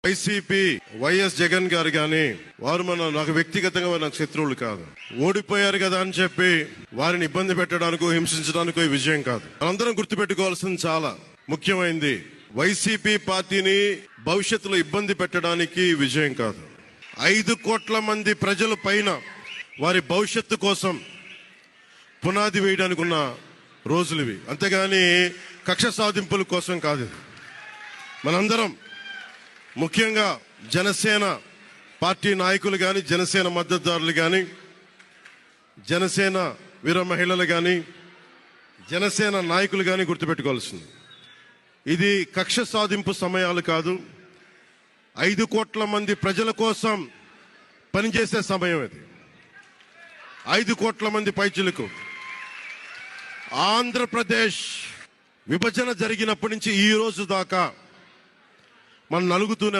YCP YS Jagan గారు కానీ వారు నాకు వ్యక్తిగతంగా నాకు శత్రువులు కాదు. ఓడిపోయారు కదా అని చెప్పి వారిని ఇబ్బంది పెట్టడానికో హింసించడానికో ఈ విజయం కాదు. మనందరం గుర్తుపెట్టుకోవాల్సింది చాలా ముఖ్యమైనది. వైసీపీ పార్టీని భవిష్యత్తులో ఇబ్బంది పెట్టడానికి విజయం కాదు. 5 కోట్ల మంది ప్రజల పైన వారి భవిష్యత్తు కోసం పునాది వేయడానికి ఉన్న రోజులు ఇవి. అంతేగాని కక్ష సాధింపుల కోసం కాదు. మనందరం ముఖ్యంగా జనసేన పార్టీ నాయకులు కానీ, జనసేన మద్దతుదారులు కానీ, జనసేన వీర మహిళలు కానీ, జనసేన నాయకులు కానీ గుర్తుపెట్టుకోవాల్సింది, ఇది కక్ష సాధింపు సమయాలు కాదు. 5 కోట్ల మంది ప్రజల కోసం పనిచేసే సమయం ఇది. 5 కోట్ల మంది పైచిలకు ఆంధ్రప్రదేశ్ విభజన జరిగినప్పటి నుంచి ఈ రోజు దాకా మనం నలుగుతూనే